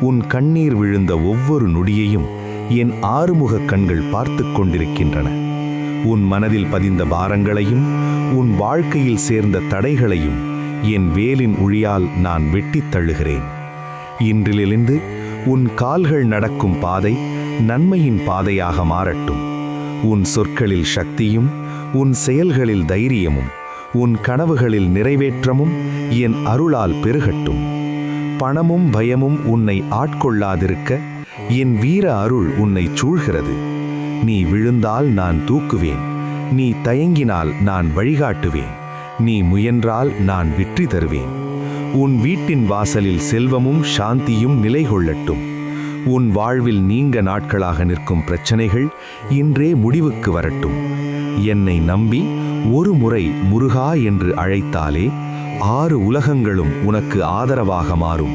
உன் கண்ணீர் விழுந்த ஒவ்வொரு நொடியையும் என் ஆறுமுகக் கண்கள் பார்த்து கொண்டிருக்கின்றன. உன் மனதில் பதிந்த பாரங்களையும் உன் வாழ்க்கையில் சேர்ந்த தடைகளையும் என் வேலின் உழியால் நான் வெட்டித் தள்ளுகிறேன். இன்றிலிருந்து உன் கால்கள் நடக்கும் பாதை நன்மையின் பாதையாக மாறட்டும். உன் சொற்களில் சக்தியும் உன் செயல்களில் தைரியமும் உன் கனவுகளில் நிறைவேற்றமும் என் அருளால் பெருகட்டும். பணமும் பயமும் உன்னை ஆட்கொள்ளாதிருக்க என் வீர அருள் உன்னை சூழ்கிறது. நீ விழுந்தால் நான் தூக்குவேன், நீ தயங்கினால் நான் வழிகாட்டுவேன், நீ முயன்றால் நான் வெற்றி தருவேன். உன் வீட்டின் வாசலில் செல்வமும் சாந்தியும் நிலை கொள்ளட்டும். உன் வாழ்வில் நீண்ட நாட்களாக நிற்கும் பிரச்சனைகள் இன்றே முடிவுக்கு வரட்டும். என்னை நம்பி ஒரு முறை முருகா என்று அழைத்தாலே 6 உலகங்களும் உனக்கு ஆதரவாக மாறும்.